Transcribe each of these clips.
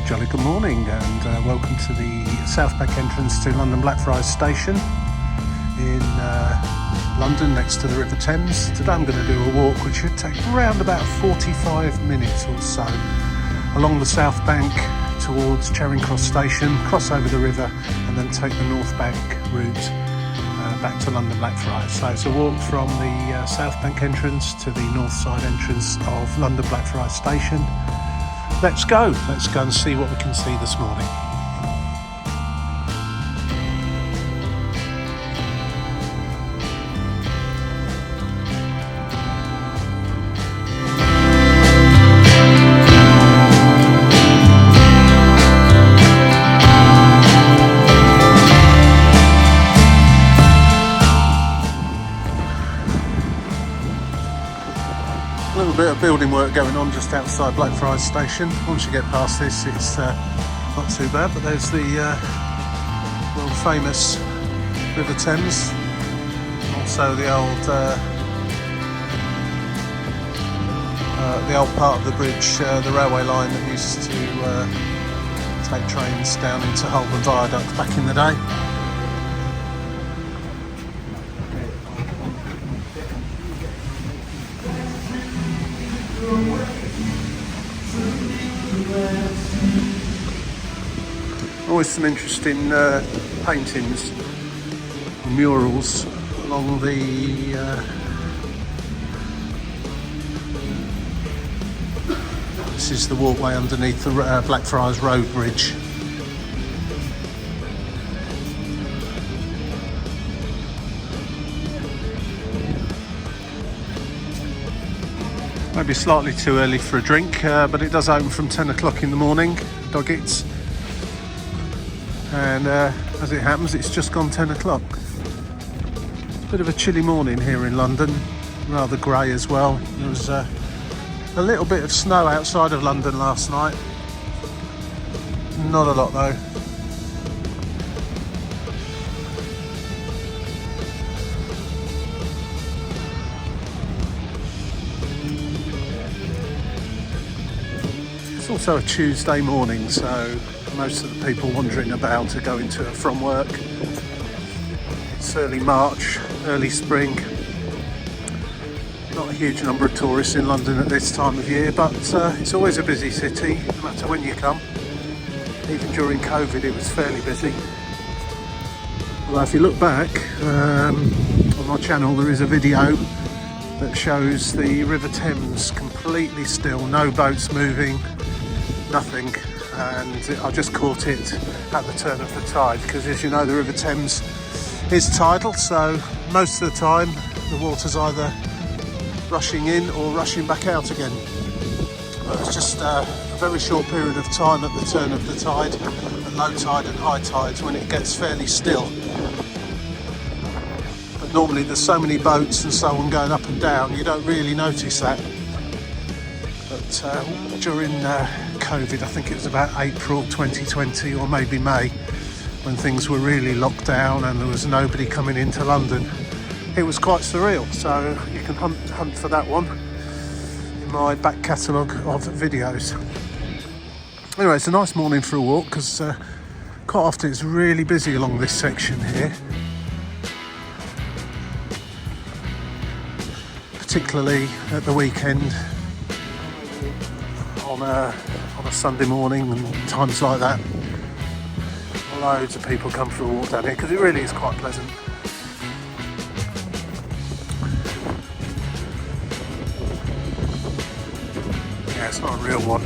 Jolly good morning and welcome to the South Bank entrance to London Blackfriars station in London next to the River Thames. Today I'm going to do a walk which should take around about 45 minutes or so along the South Bank towards Charing Cross station, cross over the river and then take the North Bank route back to London Blackfriars. So it's a walk from the South Bank entrance to the north side entrance of London Blackfriars station. Let's go and see what we can see this morning. A little bit of building work going on just outside Blackfriars station. Once you get past this, it's not too bad, but there's the world famous River Thames, also the old part of the bridge, the railway line that used to take trains down into Holborn Viaduct back in the day. Always some interesting paintings, murals along the this is the walkway underneath the Blackfriars Road Bridge. Maybe slightly too early for a drink, but it does open from 10 o'clock in the morning, Doggets. And as it happens, it's just gone 10 o'clock. Bit of a chilly morning here in London, rather grey as well. There was a little bit of snow outside of London last night. Not a lot though. It's also a Tuesday morning, so most of the people wandering about are going to and from work. It's early March, early spring. Not a huge number of tourists in London at this time of year, but it's always a busy city, no matter when you come. Even during COVID it was fairly busy. Although if you look back, on my channel there is a video that shows the River Thames completely still, no boats moving, nothing. And I just caught it at the turn of the tide, because as you know the River Thames is tidal, so most of the time the water's either rushing in or rushing back out again. But it's just a very short period of time at the turn of the tide, at low tide and high tides, when it gets fairly still. But normally there's so many boats and so on going up and down, you don't really notice that. But during COVID, I think it was about April 2020 or maybe May, when things were really locked down and there was nobody coming into London, it was quite surreal. So you can hunt for that one in my back catalogue of videos. Anyway, it's a nice morning for a walk, because quite often it's really busy along this section here, particularly at the weekend. On a Sunday morning and times like that, loads of people come for a walk down here because it really is quite pleasant. Yeah, it's not a real one.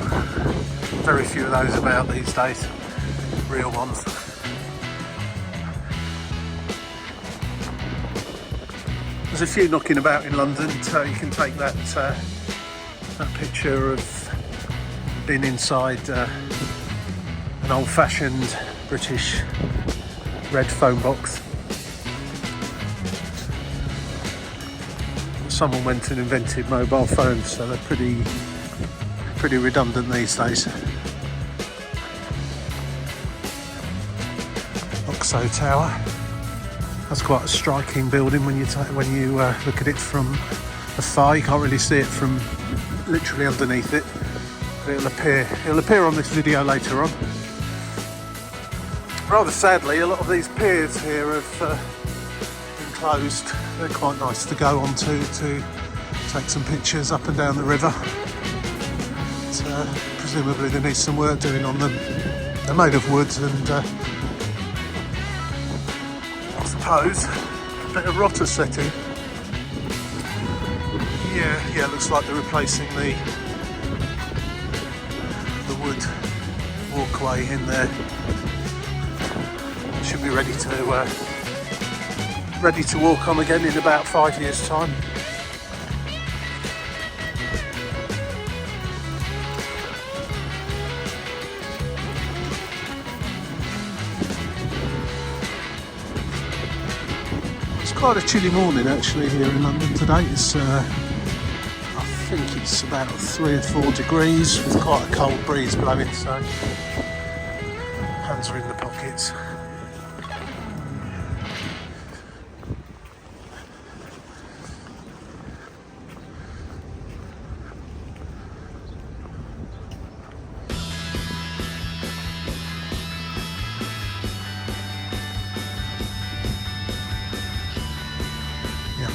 Very few of those about these days, real ones. There's a few knocking about in London, so you can take that picture of been inside an old-fashioned British red phone box. Someone went and invented mobile phones, so they're pretty redundant these days. Oxo Tower. That's quite a striking building when you look at it from afar. You can't really see it from literally underneath it. but it'll appear on this video later on. Rather sadly, a lot of these piers here have been closed. They're quite nice to go onto to take some pictures up and down the river. But, presumably they need some work doing on them. They're made of wood and I suppose a bit of rotter setting. Yeah, looks like they're replacing the wood walkway in there. Should be ready to walk on again in about 5 years' time. It's quite a chilly morning actually here in London today. It's I think it's about 3 or 4 degrees with quite a cold breeze blowing, so hands are in the pockets.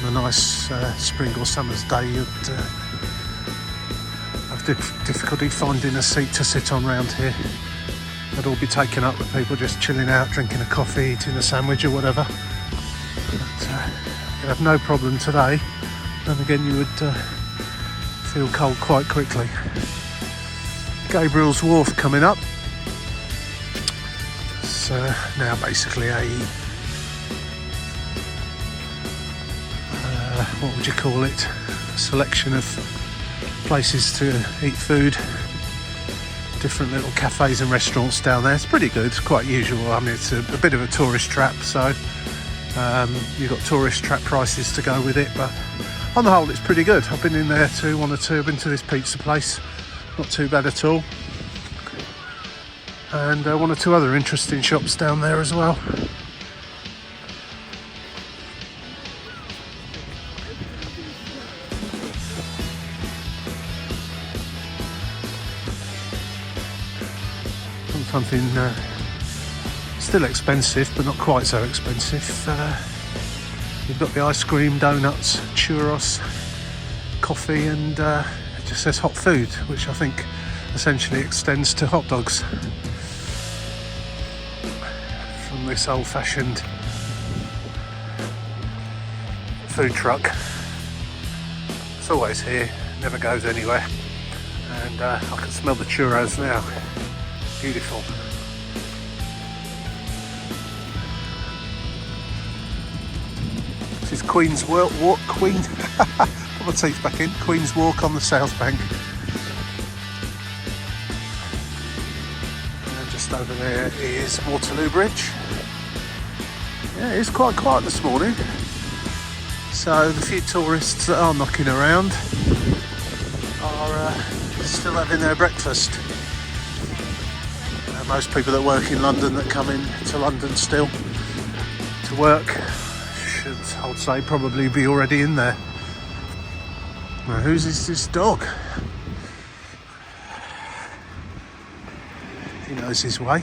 A nice spring or summer's day, you'd have difficulty finding a seat to sit on round here. They'd all be taken up with people just chilling out, drinking a coffee, eating a sandwich or whatever. But you'd have no problem today. Then again, you would feel cold quite quickly. Gabriel's Wharf coming up. It's now basically a what would you call it? A selection of places to eat food. Different little cafes and restaurants down there. It's pretty good, it's quite usual. I mean, it's a bit of a tourist trap, so you've got tourist trap prices to go with it, but on the whole it's pretty good. I've been in there too, one or two. I've been to this pizza place, not too bad at all. And one or two other interesting shops down there as well. Something still expensive, but not quite so expensive. You've got the ice cream, donuts, churros, coffee, and it just says hot food, which I think essentially extends to hot dogs. From this old-fashioned food truck. It's always here, never goes anywhere, and I can smell the churros now. Beautiful. This is Queen's Walk. Put my teeth back in. Queen's Walk on the South Bank. And just over there is Waterloo Bridge. Yeah, it's quite quiet this morning. So the few tourists that are knocking around are still having their breakfast. Most people that work in London that come in to London still to work should, I would say, probably be already in there. Now, whose is this dog? He knows his way.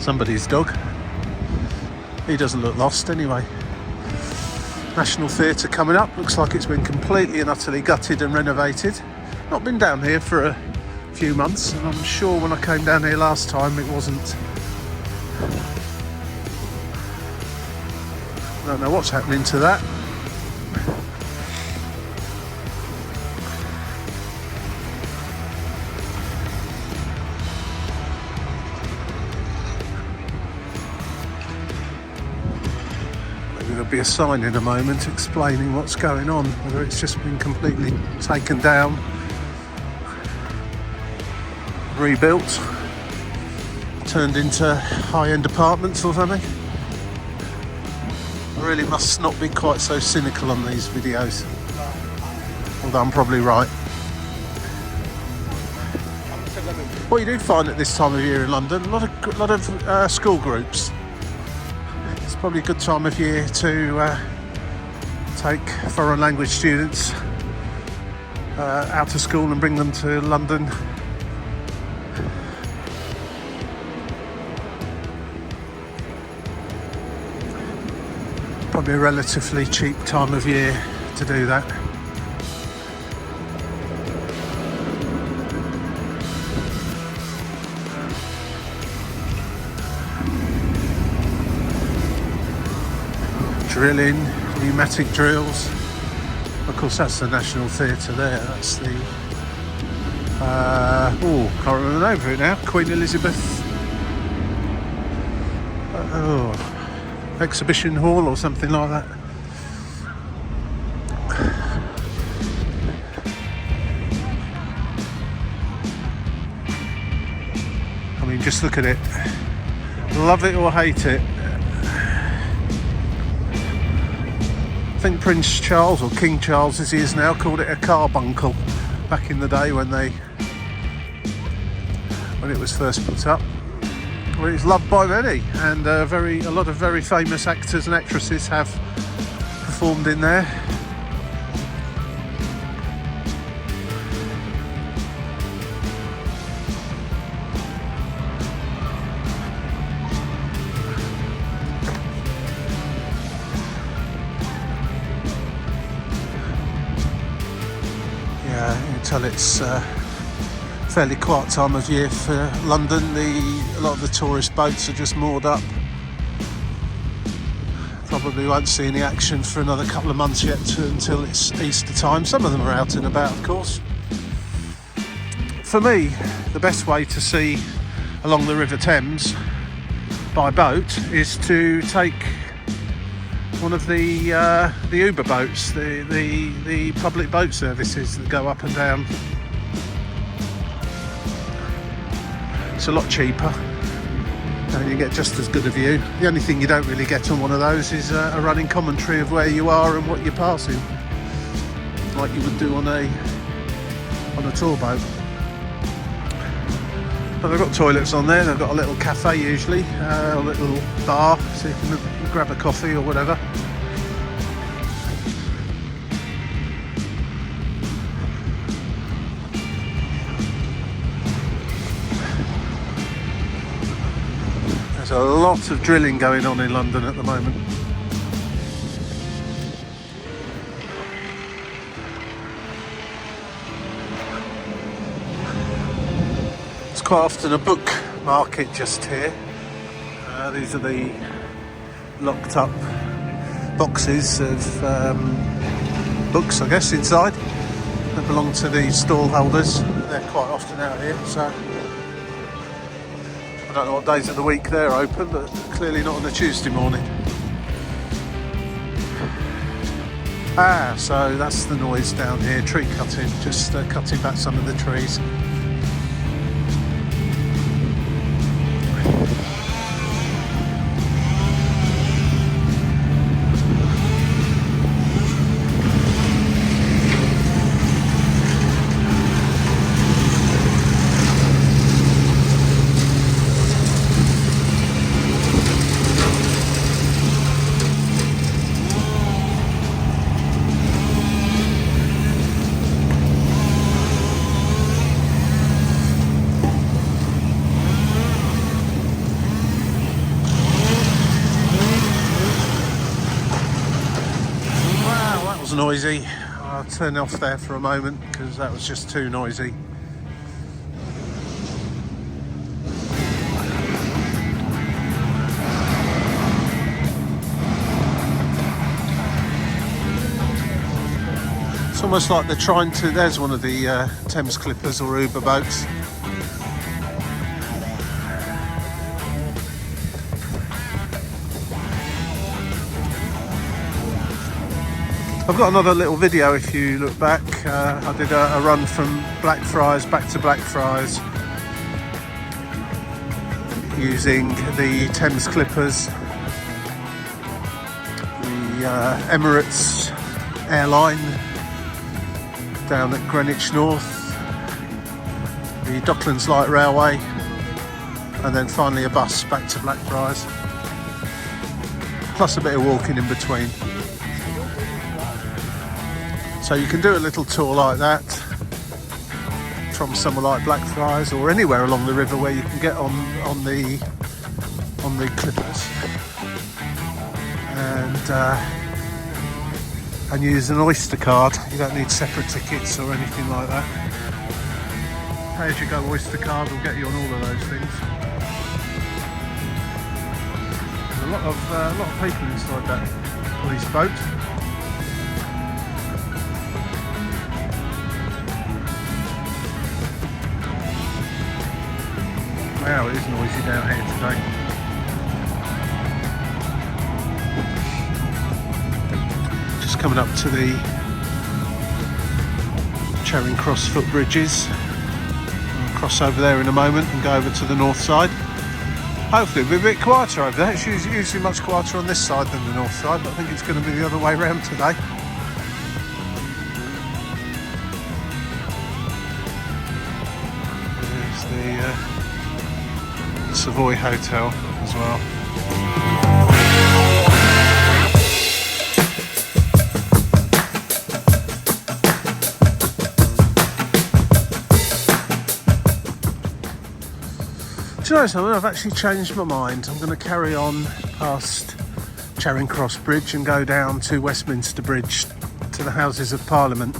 Somebody's dog. He doesn't look lost anyway. National Theatre coming up. Looks like it's been completely and utterly gutted and renovated. Not been down here for a few months, and I'm sure when I came down here last time it wasn't. I don't know what's happening to that. There'll be a sign in a moment explaining what's going on, whether it's just been completely taken down, rebuilt, turned into high-end apartments or something. I really must not be quite so cynical on these videos, although I'm probably right. What you do find at this time of year in London, a lot of school groups. Probably a good time of year to take foreign language students out of school and bring them to London. Probably a relatively cheap time of year to do that. Drilling, pneumatic drills. Of course, that's the National Theatre there. That's the can't remember the name of it now. Queen Elizabeth Exhibition Hall or something like that. I mean, just look at it. Love it or hate it. I think Prince Charles, or King Charles as he is now, called it a carbuncle back in the day when it was first put up. Well, it's loved by many, and a lot of very famous actors and actresses have performed in there. Yeah, you can tell it's fairly quiet time of year for London. A lot of the tourist boats are just moored up. Probably won't see any action for another couple of months yet until it's Easter time. Some of them are out and about, of course. For me, the best way to see along the River Thames by boat is to take one of the Uber boats, the public boat services that go up and down. It's a lot cheaper and you get just as good a view. The only thing you don't really get on one of those is a running commentary of where you are and what you're passing, like you would do on a tour boat. But they've got toilets on there. They've got a little cafe usually, a little bar, so you can grab a coffee or whatever. There's a lot of drilling going on in London at the moment. It's quite often a book market just here. These are the locked up boxes of books, I guess, inside that belong to the stall holders. They're quite often out here, so I don't know what days of the week they're open, but clearly not on a Tuesday morning. So that's the noise down here, tree cutting, just cutting back some of the trees. Noisy. I'll turn off there for a moment because that was just too noisy. It's almost like they're trying to, there's one of the Thames Clippers or Uber boats. I've got another little video if you look back. I did a run from Blackfriars back to Blackfriars using the Thames Clippers, the Emirates airline down at Greenwich North, the Docklands Light Railway, and then finally a bus back to Blackfriars, plus a bit of walking in between. So you can do a little tour like that from somewhere like Blackfriars or anywhere along the river where you can get on the clippers and use an Oyster card. You don't need separate tickets or anything like that. Pay as you go Oyster card will get you on all of those things. There's a lot of people inside that police boat. Wow, it is noisy down here today. Just coming up to the Charing Cross footbridges. I'll cross over there in a moment and go over to the north side. Hopefully it'll be a bit quieter over there. It's usually much quieter on this side than the north side, but I think it's going to be the other way around today. There's the Savoy Hotel as well. Do you know something? I've actually changed my mind. I'm going to carry on past Charing Cross Bridge and go down to Westminster Bridge to the Houses of Parliament,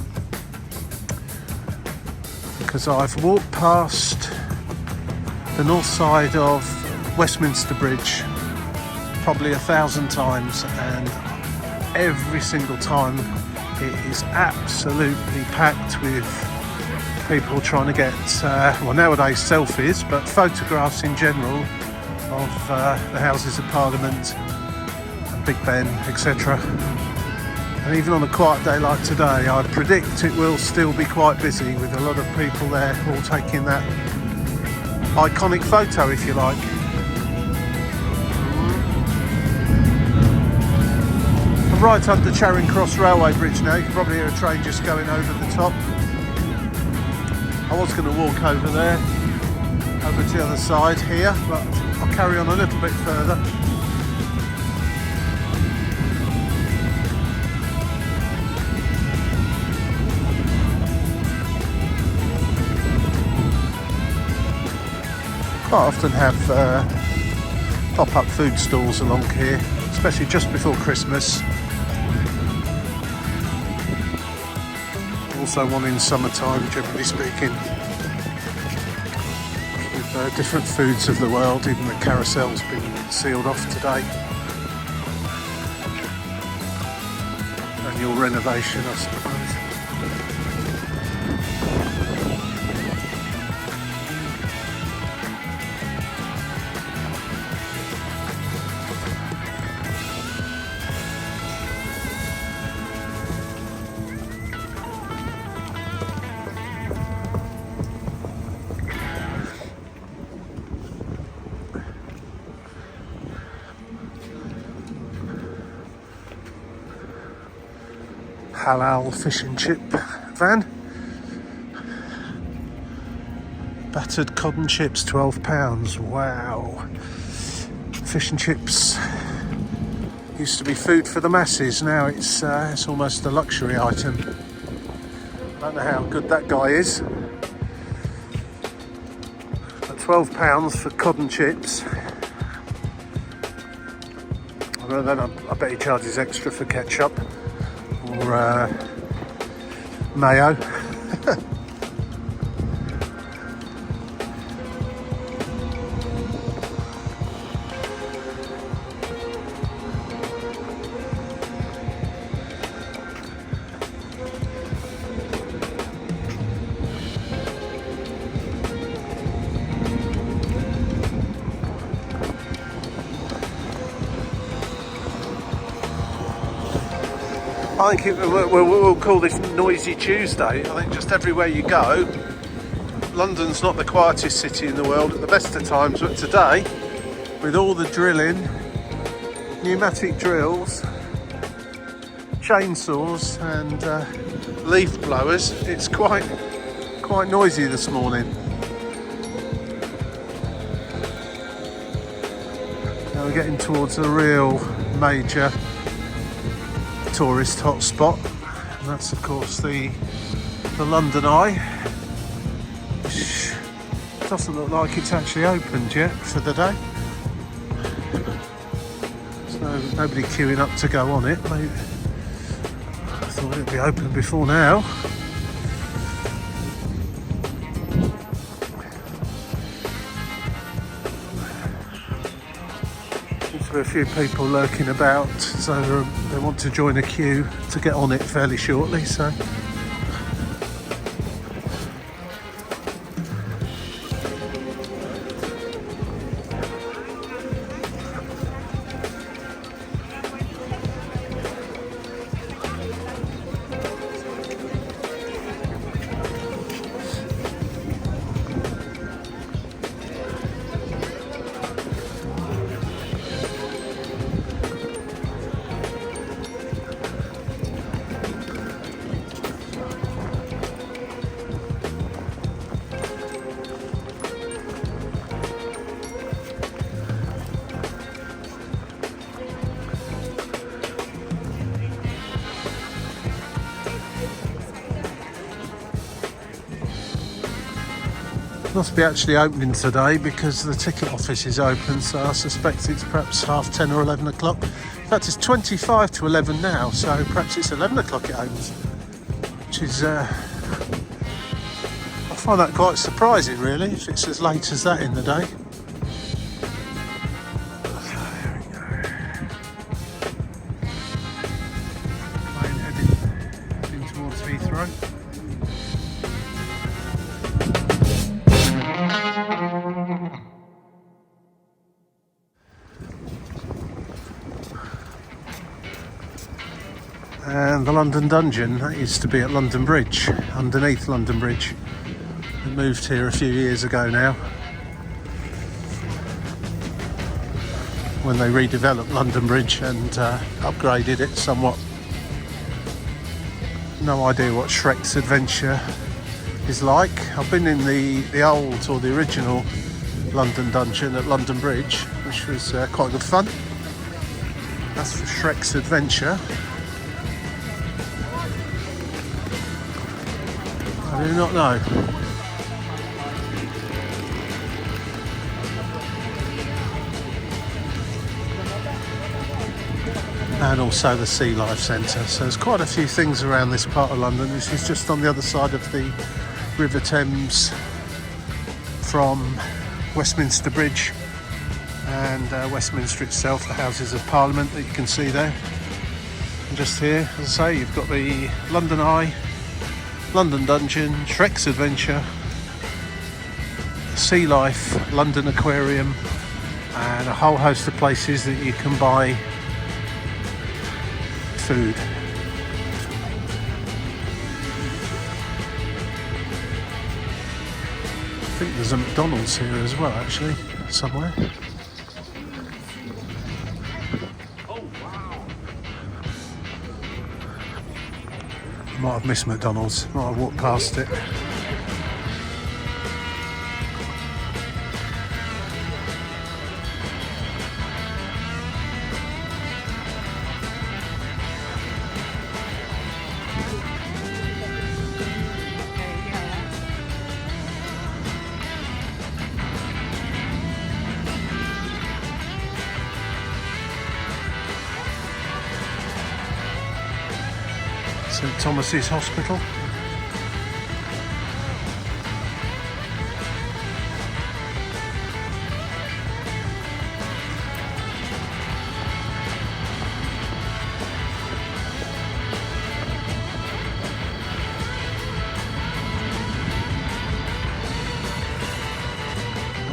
because I've walked past the north side of Westminster Bridge probably 1,000 times, and every single time it is absolutely packed with people trying to get, well, nowadays selfies, but photographs in general of the Houses of Parliament and Big Ben, etc. And even on a quiet day like today, I predict it will still be quite busy with a lot of people there all taking that iconic photo, if you like. I'm right under Charing Cross Railway Bridge now. You can probably hear a train just going over the top. I was going to walk over there, over to the other side here, but I'll carry on a little bit further. Quite often have pop-up food stalls along here, especially just before Christmas. Also one in summertime, generally speaking, with different foods of the world. Even the carousel's been sealed off today. Annual renovation, I suppose. Halal fish and chip van. Battered cod and chips, £12. Wow. Fish and chips used to be food for the masses. Now it's almost a luxury item. I don't know how good that guy is. But £12 for cod and chips. I bet he charges extra for ketchup. Or mayo. I think we'll call this Noisy Tuesday. I think just everywhere you go, London's not the quietest city in the world at the best of times, but today, with all the drilling, pneumatic drills, chainsaws and leaf blowers, it's quite noisy this morning. Now we're getting towards a real major tourist hotspot, And that's of course the London Eye, which doesn't look like it's actually opened yet for the day. So nobody queuing up to go on it. Maybe I thought it'd be open before now. Seems to be a few people lurking about, so they want to join a queue to get on it fairly shortly. So. Must be actually opening today because the ticket office is open, so I suspect it's perhaps 10:30 or 11 o'clock. In fact, it's 25 to 11 now, so perhaps it's 11 o'clock it opens, which is, I find that quite surprising really, if it's as late as that in the day. Plane heading towards Heathrow. And the London Dungeon, that used to be at London Bridge, underneath London Bridge. It moved here a few years ago now, when they redeveloped London Bridge and upgraded it somewhat. No idea what Shrek's Adventure is like. I've been in the old, or the original London Dungeon at London Bridge, which was quite good fun. That's for Shrek's Adventure. I do not know. And also the Sea Life Centre. So there's quite a few things around this part of London. This is just on the other side of the River Thames from Westminster Bridge and Westminster itself, the Houses of Parliament that you can see there. And just here, as I say, you've got the London Eye, London Dungeon, Shrek's Adventure, Sea Life, London Aquarium, and a whole host of places that you can buy food. I think there's a McDonald's here as well, actually, somewhere. Might have missed McDonald's, might have walked past it. St Thomas's Hospital.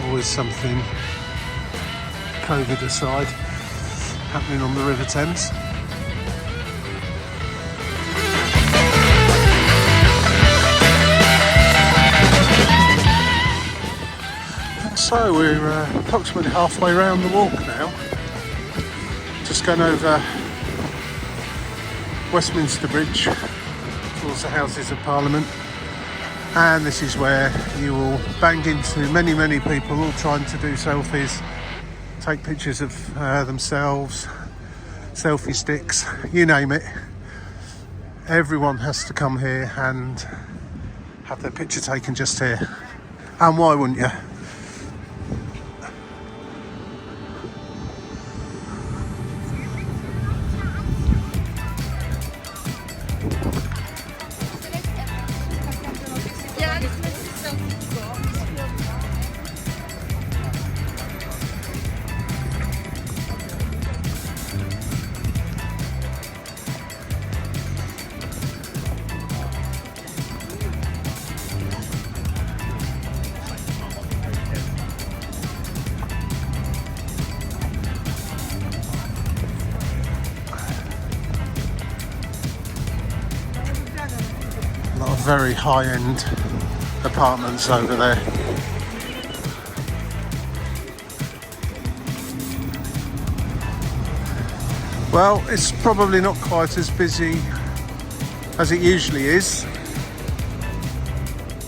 Always something, COVID aside, happening on the River Thames. So we're approximately halfway around the walk now. Just going over Westminster Bridge towards the Houses of Parliament, and this is where you will bang into many people all trying to do selfies, take pictures of themselves, selfie sticks, you name it. Everyone has to come here and have their picture taken just here. And why wouldn't you? A lot of very high-end apartments over there. Well, it's probably not quite as busy as it usually is.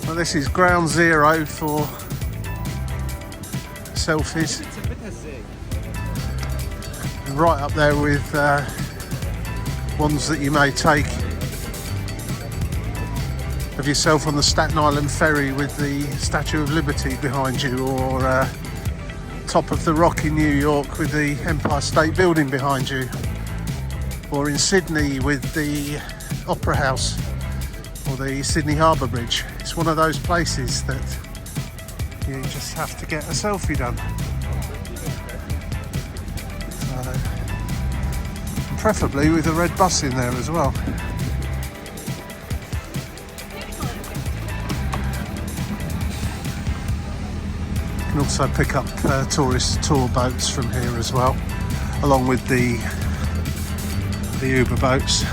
Well, this is ground zero for selfies. And right up there with ones that you may take of yourself on the Staten Island ferry with the Statue of Liberty behind you, or top of the Rock in New York with the Empire State Building behind you, or in Sydney with the Opera House or the Sydney Harbour Bridge. It's one of those places that you just have to get a selfie done. So, preferably with a red bus in there as well. You can also pick up tourist tour boats from here as well, along with the Uber boats.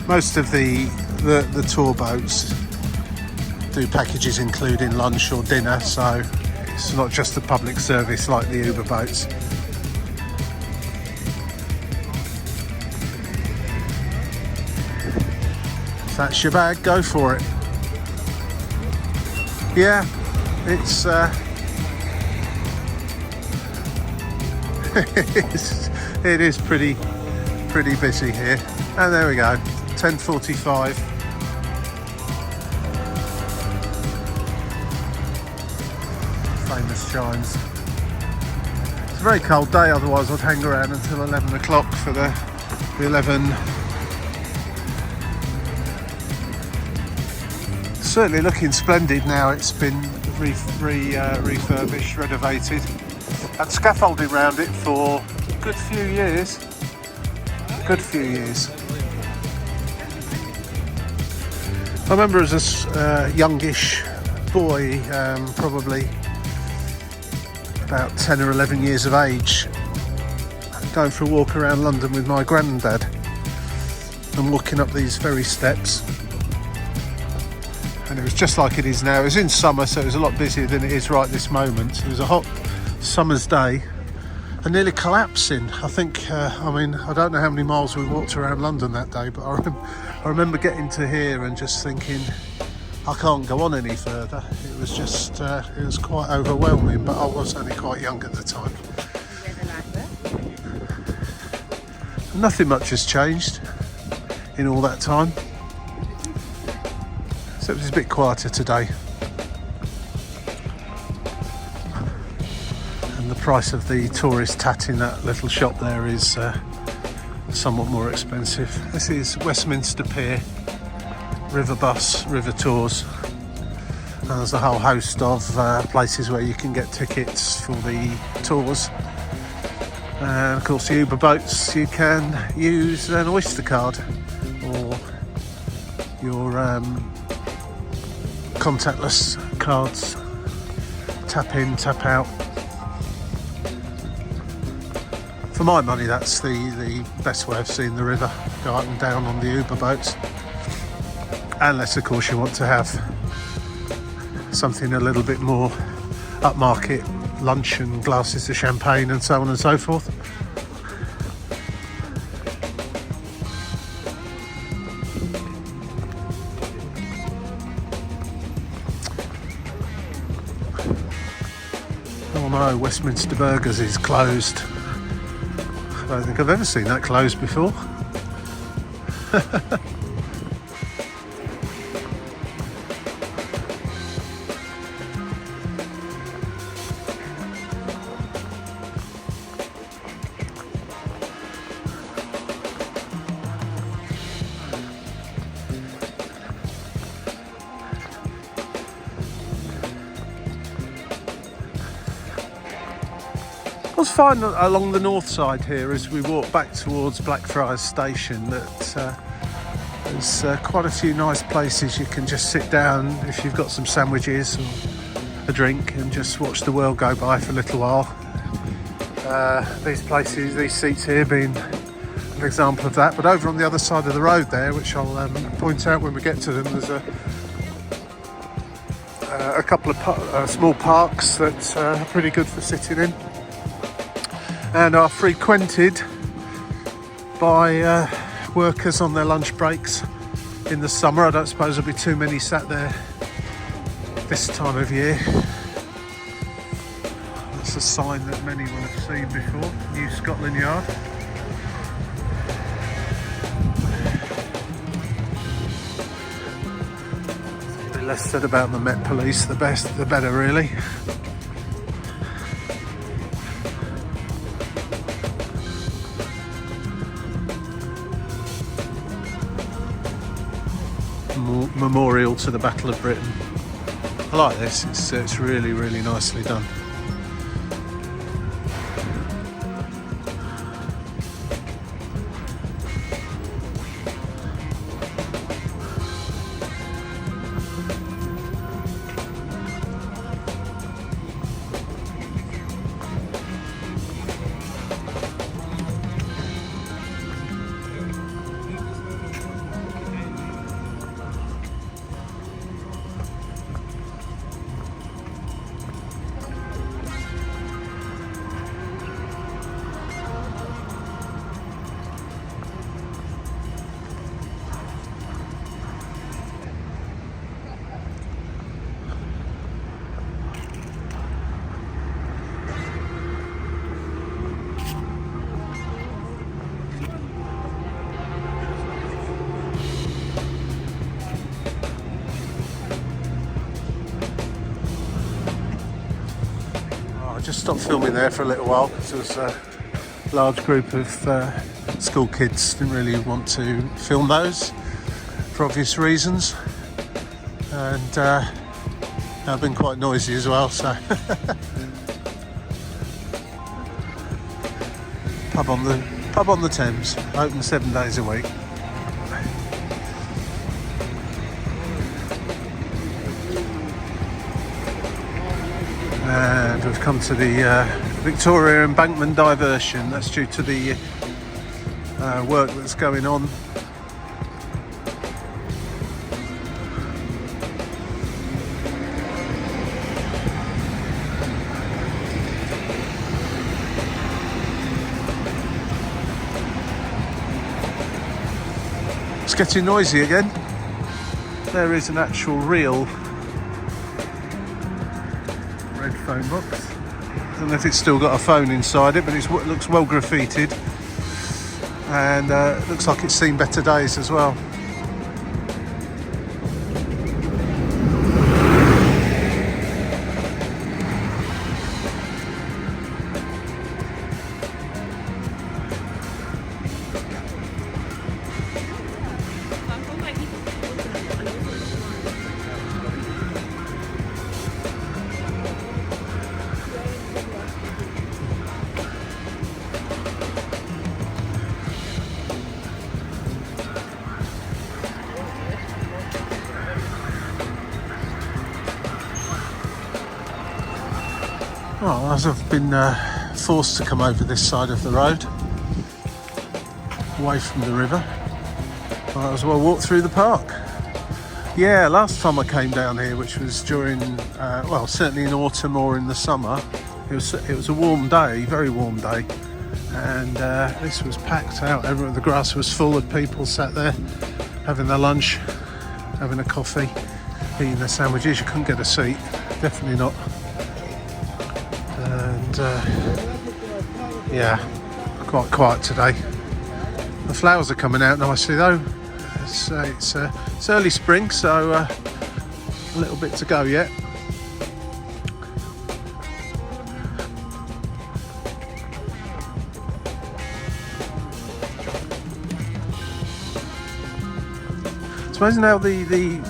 Most of the tour boats do packages including lunch or dinner, so it's not just a public service like the Uber boats. If that's your bag, go for it. Yeah, it's it is pretty busy here. And there we go, 10:45. Famous chimes. It's a very cold day, otherwise I'd hang around until 11 o'clock for the 11. Certainly looking splendid now. It's been refurbished, renovated, and scaffolding around it for a good few years. I remember as a youngish boy, probably about 10 or 11 years of age, going for a walk around London with my granddad and walking up these ferry steps. And it was just like it is now. It was in summer, so it was a lot busier than it is right this moment. It was a hot summer's day and nearly collapsing. I think, I don't know how many miles we walked around London that day, but I remember getting to here and just thinking, I can't go on any further. It was just, it was quite overwhelming, but I was only quite young at the time. Nothing much has changed in all that time. Except it's a bit quieter today. And the price of the tourist tat in that little shop there is somewhat more expensive. This is Westminster Pier, river bus, river tours. And there's a whole host of places where you can get tickets for the tours. And of course the Uber boats, you can use an Oyster card or your contactless cards, tap in, tap out. For my money, that's the best way of seeing the river, go up and down on the Uber boats. Unless of course you want to have something a little bit more upmarket, lunch and glasses of champagne and so on and so forth. tomorrow, Westminster Burgers is closed. I don't think I've ever seen that closed before. I was fine along the north side here as we walk back towards Blackfriars station that there's quite a few nice places you can just sit down if you've got some sandwiches or a drink and just watch the world go by for a little while. These places, these seats here being an example of that, but over on the other side of the road there, which I'll point out when we get to them, there's a couple of small parks that are pretty good for sitting in and are frequented by workers on their lunch breaks in the summer. I don't suppose there'll be too many sat there this time of year. That's a sign that many will have seen before, New Scotland Yard. The less said about the Met Police, the better really. Memorial to the Battle of Britain. I like this, it's really, really nicely done. Just stopped filming there for a little while because there was a large group of school kids. Didn't really want to film those for obvious reasons, and they've been quite noisy as well. So pub on the Thames, open 7 days a week. And we've come to the Victoria Embankment diversion. That's due to the work that's going on. It's getting noisy again. There is an actual real red phone box. I don't know if it's still got a phone inside it, but it looks well graffitied, and it looks like it's seen better days as well. Well, as I've been forced to come over this side of the road, away from the river, I might as well walk through the park. Yeah, last time I came down here, which was during, well, certainly in autumn or in the summer, it was a warm day, very warm day, and this was packed out. Everywhere the grass was full of people sat there having their lunch, having a coffee, eating their sandwiches. You couldn't get a seat, definitely not and yeah, quite quiet today. The flowers are coming out nicely though. It's early spring, so a little bit to go yet. It's amazing how the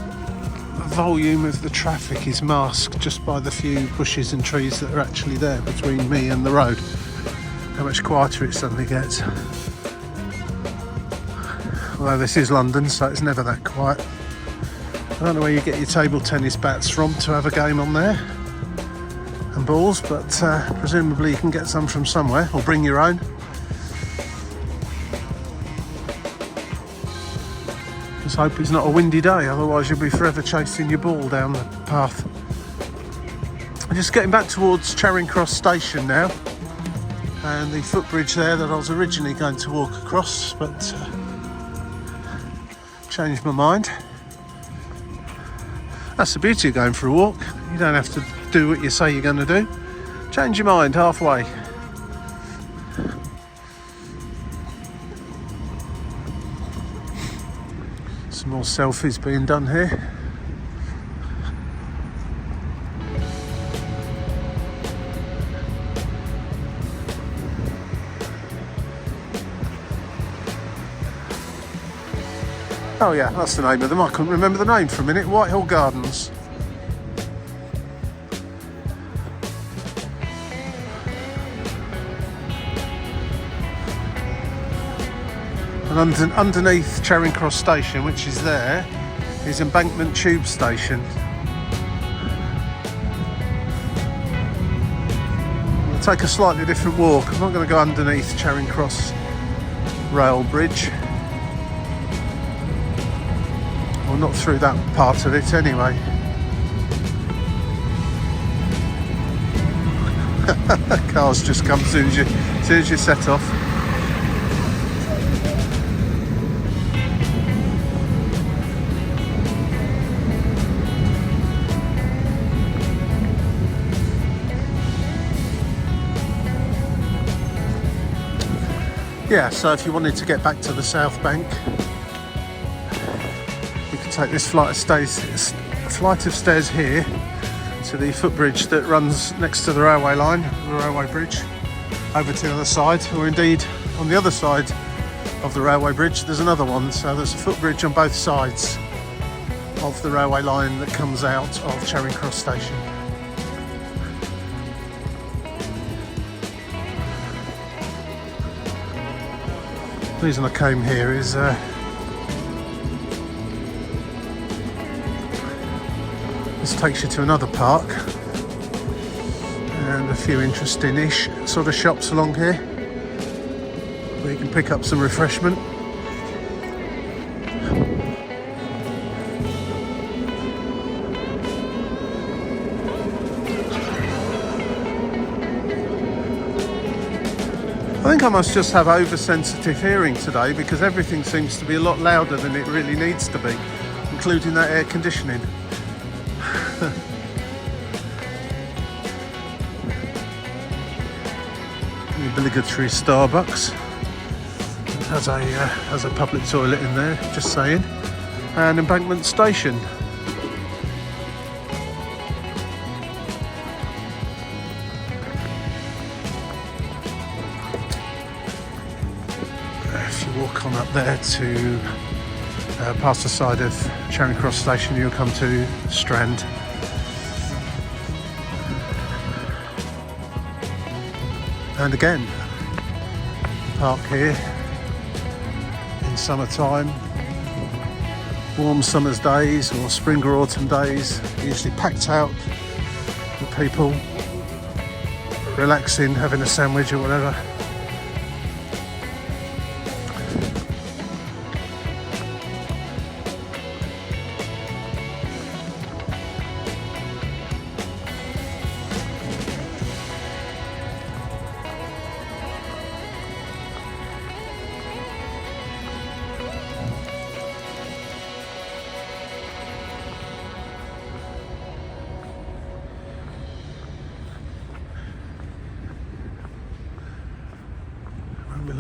volume of the traffic is masked just by the few bushes and trees that are actually there between me and the road. How much quieter it suddenly gets. Although this is London, so it's never that quiet. I don't know where you get your table tennis bats from to have a game on there, and balls, but presumably you can get some from somewhere, or bring your own. Just hope it's not a windy day, otherwise you'll be forever chasing your ball down the path. I'm just getting back towards Charing Cross Station now, and the footbridge there that I was originally going to walk across, but changed my mind. That's the beauty of going for a walk. You don't have to do what you say you're going to do. Change your mind halfway. Some more selfies being done here. Oh yeah, that's the name of them. I couldn't remember the name for a minute. Whitehall Gardens. And underneath Charing Cross Station, which is there, is Embankment Tube Station. I'll take a slightly different walk. I'm not going to go underneath Charing Cross Rail Bridge. Well, not through that part of it anyway. Cars just come as soon as you set off. Yeah, so if you wanted to get back to the South Bank, you can take this flight of stairs here to the footbridge that runs next to the railway line, the railway bridge, over to the other side, or indeed on the other side of the railway bridge there's another one. So there's a footbridge on both sides of the railway line that comes out of Charing Cross Station. The reason I came here is this takes you to another park and a few interesting-ish sort of shops along here where you can pick up some refreshment. I think I must just have oversensitive hearing today, because everything seems to be a lot louder than it really needs to be, including that air conditioning. The obligatory Starbucks has a public toilet in there, just saying, and Embankment Station. If you walk on up there to past the side of Charing Cross Station, you'll come to Strand. And again, park here in summertime, warm summer's days or spring or autumn days, usually packed out with people relaxing, having a sandwich or whatever.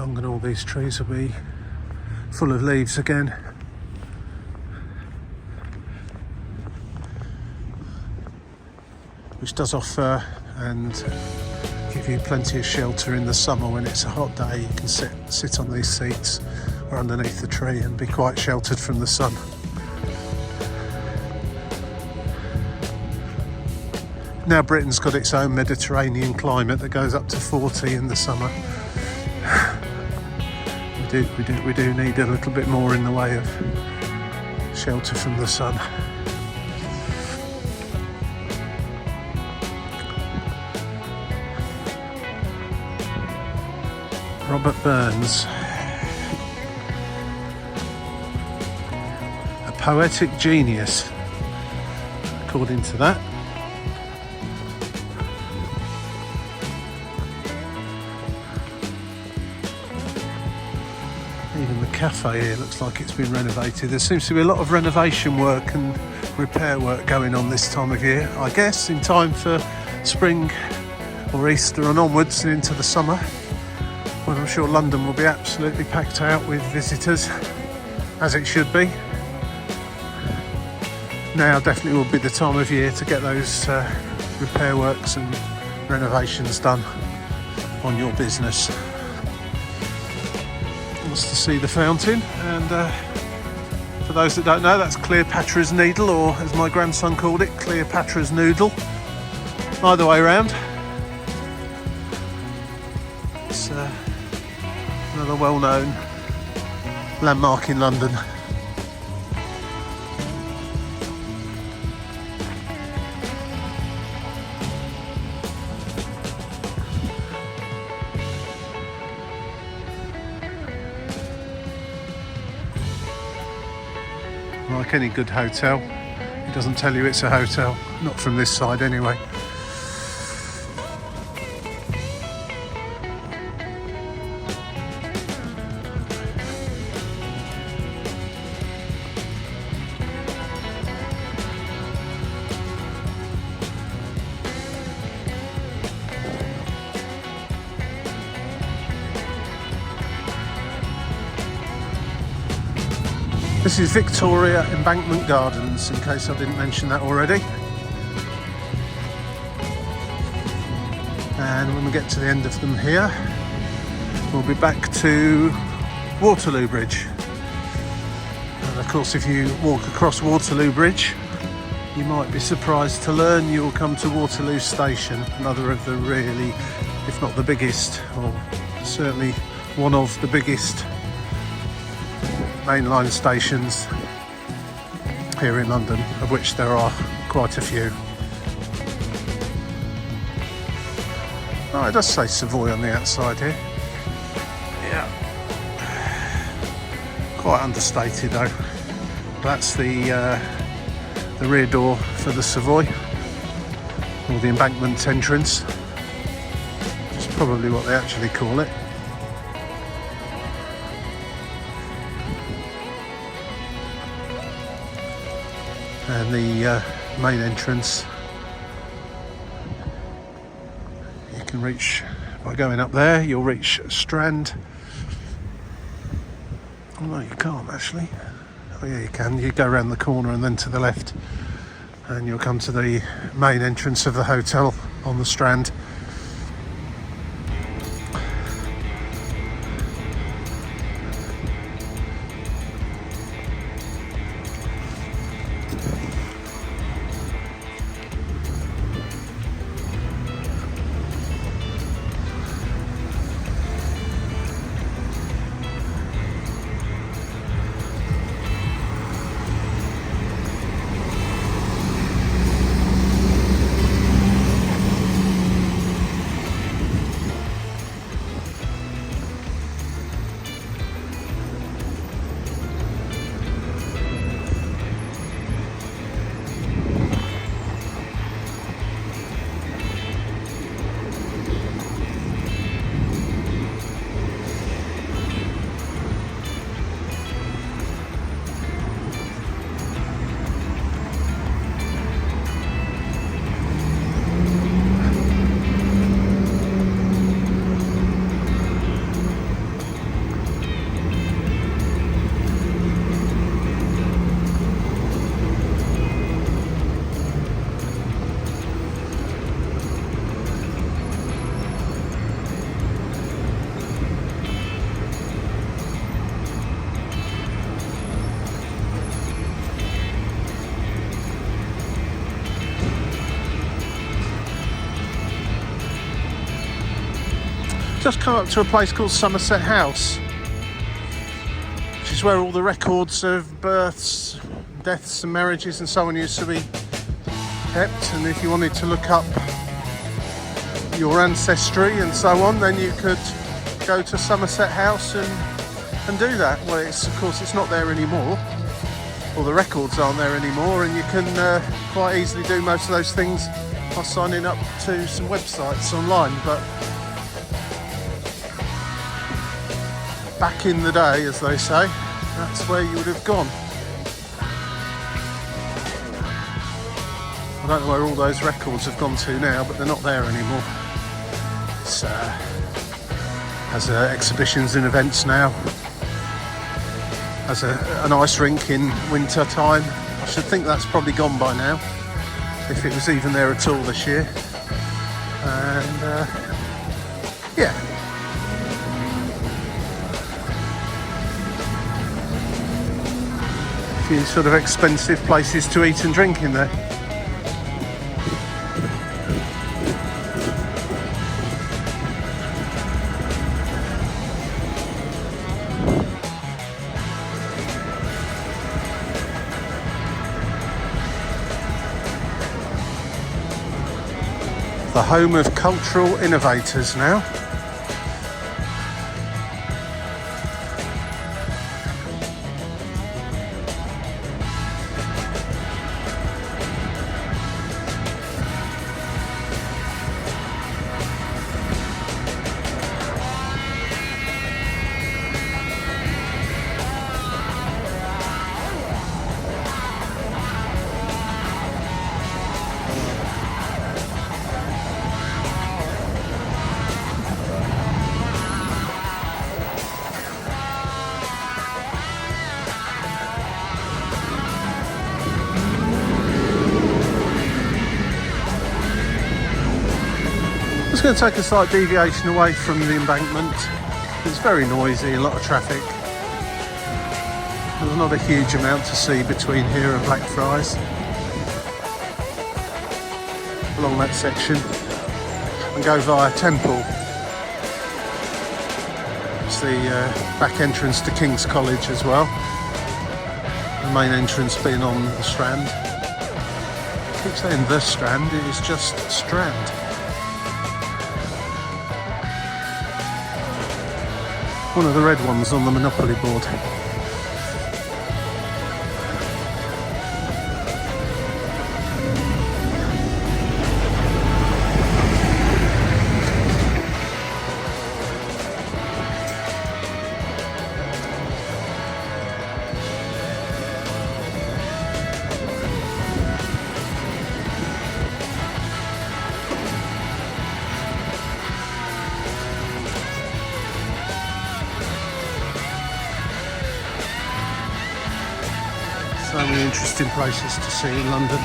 long and all these trees will be full of leaves again. Which does offer and give you plenty of shelter in the summer. When it's a hot day, you can sit on these seats or underneath the tree and be quite sheltered from the sun. Now Britain's got its own Mediterranean climate that goes up to 40 in the summer. We do need a little bit more in the way of shelter from the sun. Robert Burns, a poetic genius, according to that. Even the cafe here looks like it's been renovated. There seems to be a lot of renovation work and repair work going on this time of year, I guess, in time for spring or Easter and onwards and into the summer. Well, I'm sure London will be absolutely packed out with visitors, as it should be. Now definitely will be the time of year to get those repair works and renovations done on your business. Wants to see the fountain, and for those that don't know, that's Cleopatra's Needle, or as my grandson called it, Cleopatra's Noodle. Either way around. It's another well-known landmark in London. Like any good hotel, it doesn't tell you it's a hotel, not from this side anyway. This is Victoria Embankment Gardens, in case I didn't mention that already. And when we get to the end of them here, we'll be back to Waterloo Bridge. And of course, if you walk across Waterloo Bridge, you might be surprised to learn you'll come to Waterloo Station, another of the really, if not the biggest, or certainly one of the biggest mainline stations here in London, of which there are quite a few. Oh, it does say Savoy on the outside here. Yeah, quite understated though. That's the rear door for the Savoy, or the embankment entrance. It's probably what they actually call it. And the main entrance you can reach by going up there. You'll reach Strand. Oh no, you can't actually. Oh yeah, you can. You go around the corner and then to the left, and you'll come to the main entrance of the hotel on the Strand. just come up to a place called Somerset House, which is where all the records of births, deaths and marriages and so on used to be kept. And if you wanted to look up your ancestry and so on, then you could go to Somerset House and do that. Well, of course it's not there anymore, or the records aren't there anymore, and you can quite easily do most of those things by signing up to some websites online. But back in the day, as they say, that's where you would have gone. I don't know where all those records have gone to now, but they're not there anymore. It's has exhibitions and events now. Has an ice rink in winter time. I should think that's probably gone by now, if it was even there at all this year. And yeah. A few sort of expensive places to eat and drink in there. The home of cultural innovators now. It's going to take a slight deviation away from the embankment. It's very noisy, a lot of traffic. There's not a huge amount to see between here and Blackfriars along that section, and go via Temple. It's the back entrance to King's College as well. The main entrance being on the Strand. I keep saying the Strand, it is just Strand. One of the red ones on the Monopoly board. So many interesting places to see in London.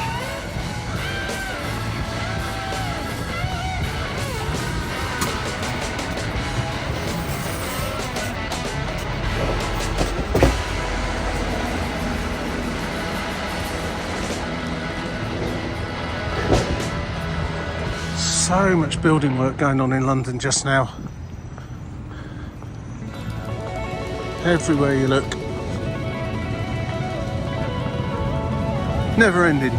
So much building work going on in London just now. Everywhere you look. Never ending.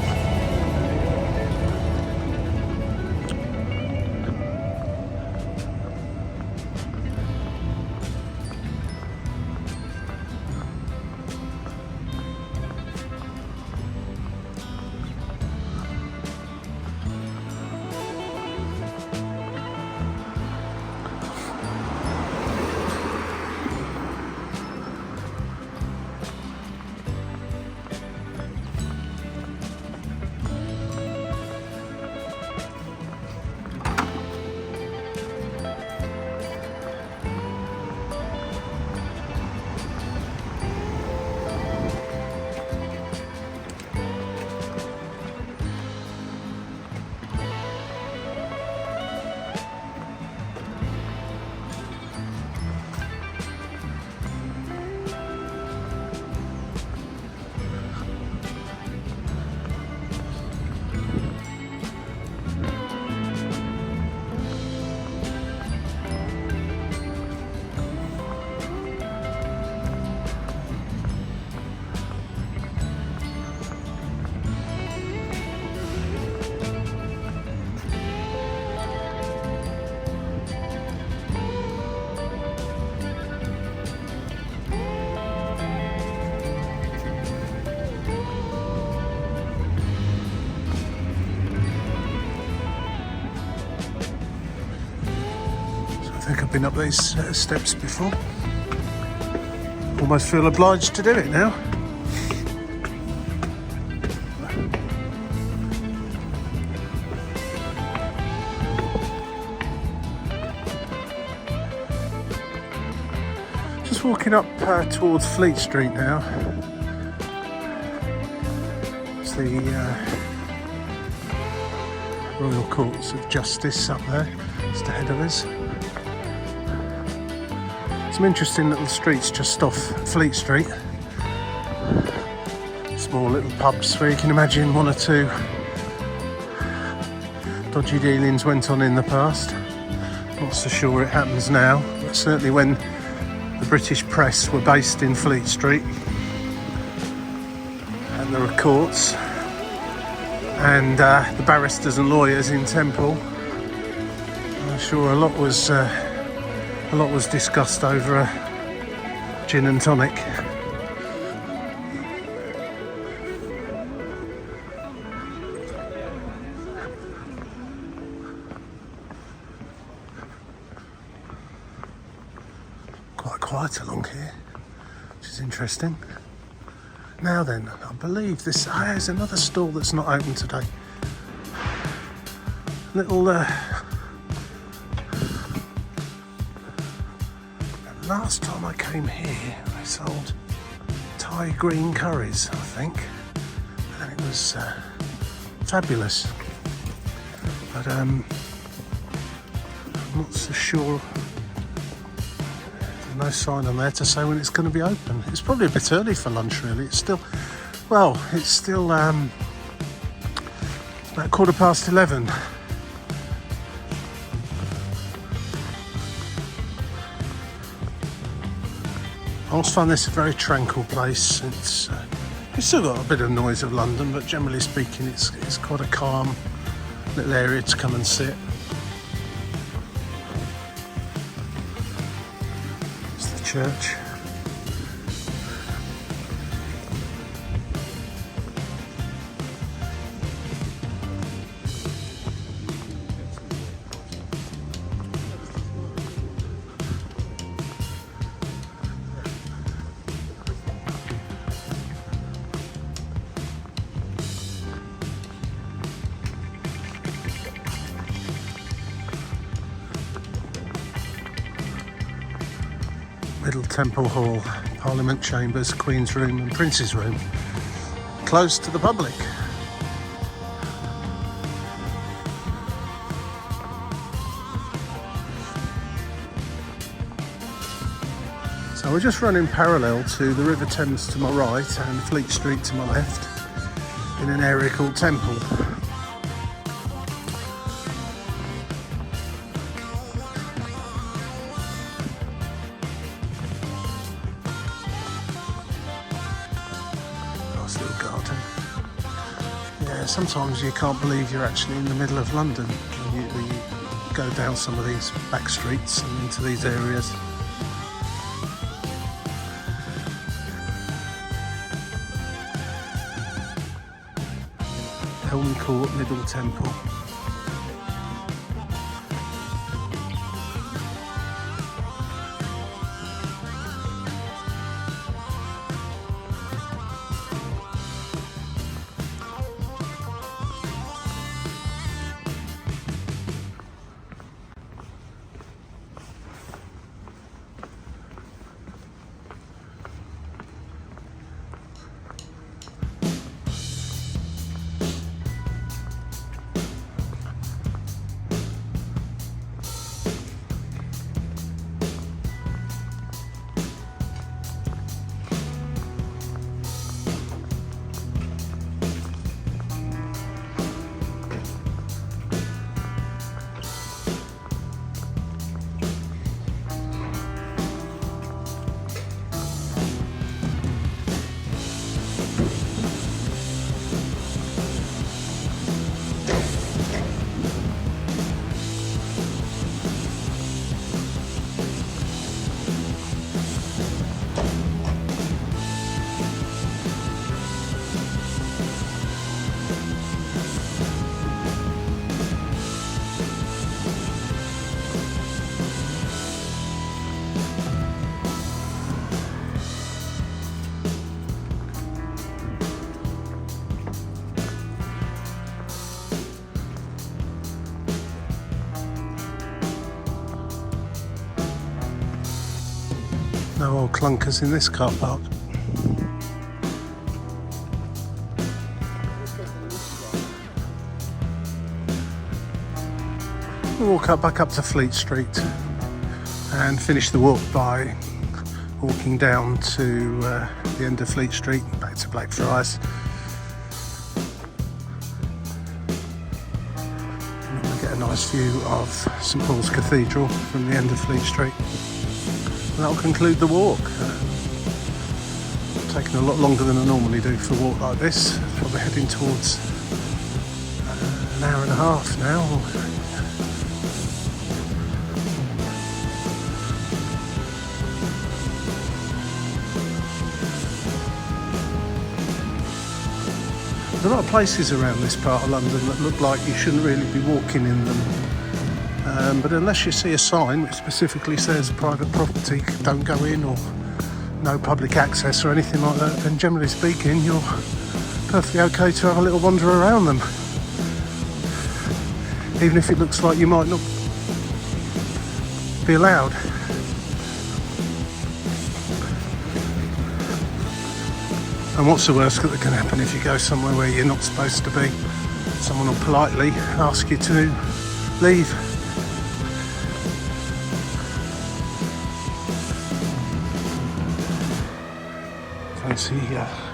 think I've been up these steps before. Almost feel obliged to do it now. Just walking up towards Fleet Street now. It's the Royal Courts of Justice up there, just ahead of us. Some interesting little streets just off Fleet Street. Small little pubs where you can imagine one or two dodgy dealings went on in the past. Not so sure it happens now, but certainly when the British press were based in Fleet Street and there were courts and the barristers and lawyers in Temple, I'm sure a lot was discussed over a gin and tonic. Quite quiet along here, which is interesting. Now then, I believe this there's another stall that's not open today. Little last time I came here, they sold Thai green curries, I think, and it was fabulous. But I'm not so sure. There's no sign on there to say when it's going to be open. It's probably a bit early for lunch, really. It's still about 11:15. I always find this a very tranquil place. It's still got a bit of noise of London, but generally speaking, it's quite a calm little area to come and sit. It's the church. Middle Temple Hall, Parliament Chambers, Queen's Room and Prince's Room, closed to the public. So we're just running parallel to the River Thames to my right and Fleet Street to my left in an area called Temple. Sometimes you can't believe you're actually in the middle of London when you go down some of these back streets and into these areas. Elm Court, Middle Temple. No old clunkers in this car park. We'll walk back up to Fleet Street and finish the walk by walking down to the end of Fleet Street, back to Blackfriars. And we'll get a nice view of St Paul's Cathedral from the end of Fleet Street. And that'll conclude the walk. Taking a lot longer than I normally do for a walk like this. Probably heading towards an hour and a half now. There's a lot of places around this part of London that look like you shouldn't really be walking in them. But unless you see a sign which specifically says private property, don't go in, or no public access or anything like that, then generally speaking you're perfectly okay to have a little wander around them. Even if it looks like you might not be allowed. And what's the worst that can happen if you go somewhere where you're not supposed to be? Someone will politely ask you to leave.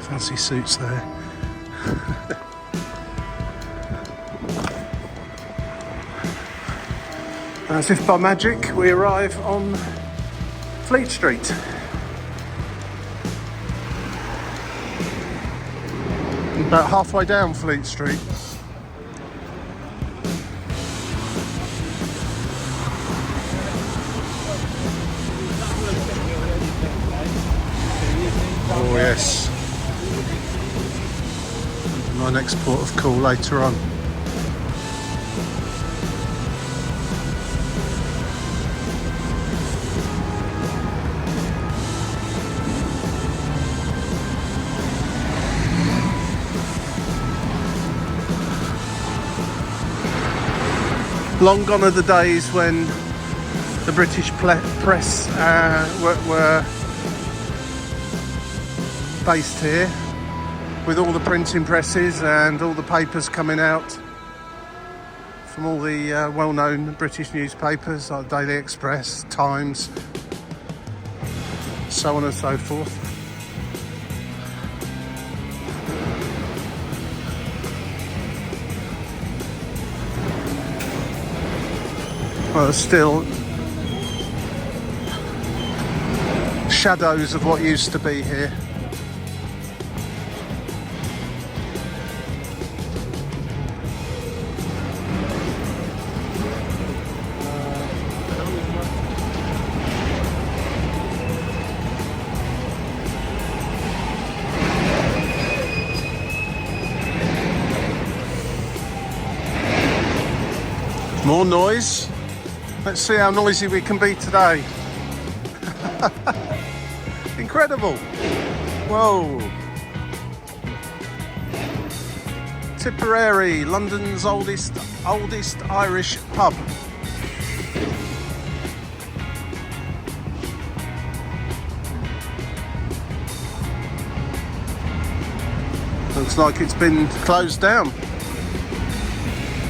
Fancy suits there. As if by magic, we arrive on Fleet Street. About halfway down Fleet Street. Oh yes. My next port of call later on. Long gone are the days when the British press were based here, with all the printing presses and all the papers coming out from all the well-known British newspapers like Daily Express, Times, so on and so forth. Well, still shadows of what used to be here. More noise. Let's see how noisy we can be today. Incredible. Whoa. Tipperary, London's oldest Irish pub. Looks like it's been closed down.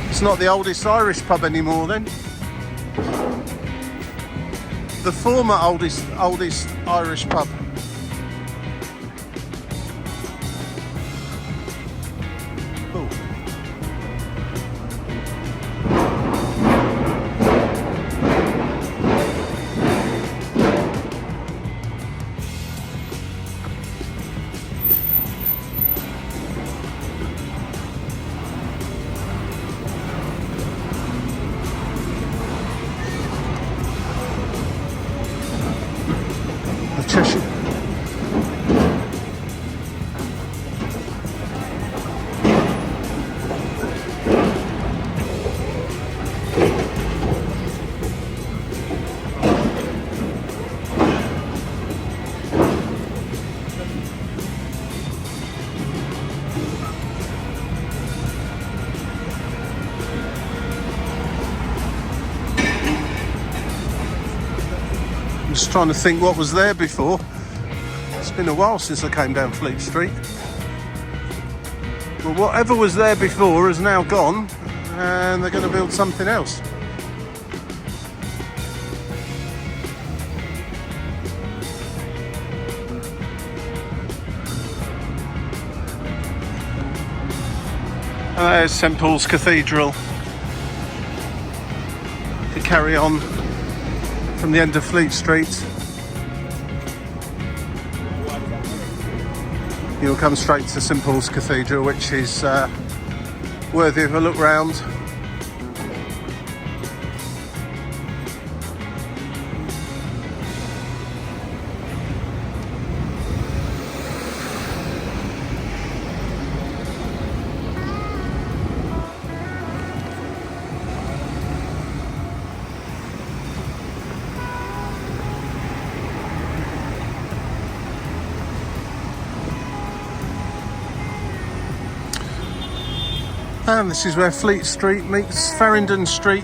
It's not the oldest Irish pub anymore then. The former oldest Irish pub. Cool. Cheshire. just trying to think what was there before. It's been a while since I came down Fleet Street. Well, whatever was there before is now gone, and they're going to build something else. There's St Paul's Cathedral. If you carry on from the end of Fleet Street, you'll come straight to St Paul's Cathedral, which is worthy of a look round. And this is where Fleet Street meets Farringdon Street.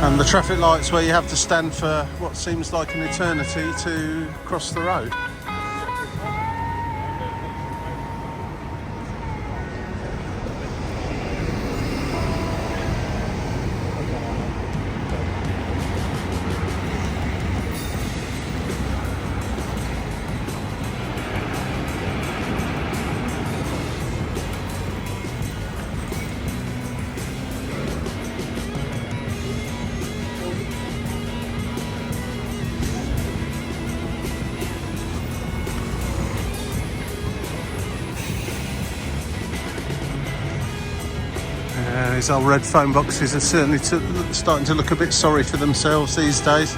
And the traffic lights where you have to stand for what seems like an eternity to cross the road. These old red phone boxes are certainly starting to look a bit sorry for themselves these days.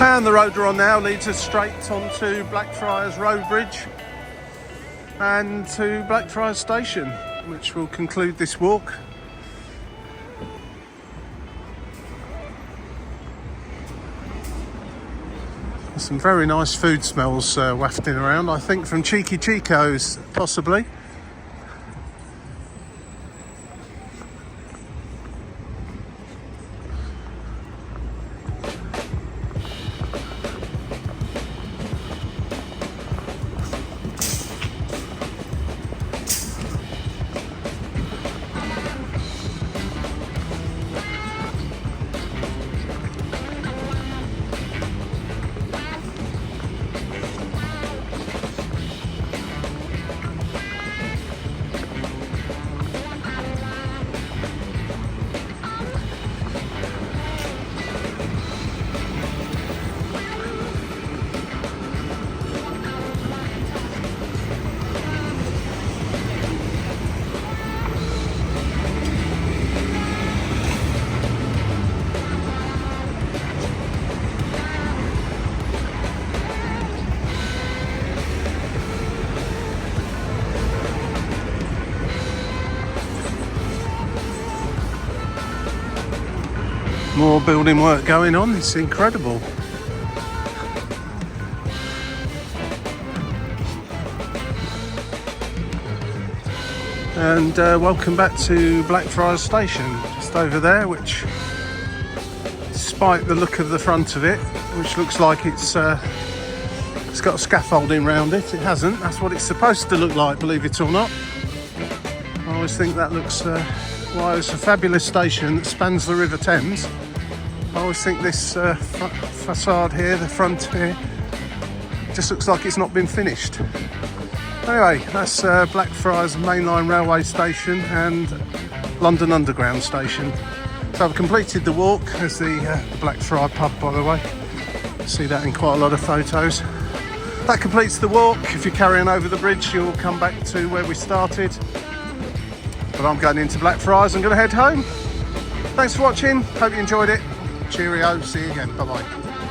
And the road we're on now leads us straight onto Blackfriars Road Bridge and to Blackfriars Station, which will conclude this walk. There's some very nice food smells wafting around, I think from Cheeky Chico's possibly. More building work going on, it's incredible. And welcome back to Blackfriars Station, just over there, which, despite the look of the front of it, which looks like it's got scaffolding around it, it hasn't. That's what it's supposed to look like, believe it or not. I always think that looks, while it's a fabulous station that spans the River Thames, I always think this facade here, the front here, just looks like it's not been finished. Anyway, that's Blackfriars Mainline Railway Station and London Underground Station. So I've completed the walk. There's the Blackfriars pub, by the way. See that in quite a lot of photos. That completes the walk. If you're carrying over the bridge, you'll come back to where we started. But I'm going into Blackfriars. I'm going to head home. Thanks for watching. Hope you enjoyed it. Cheerio. See you again. Bye bye.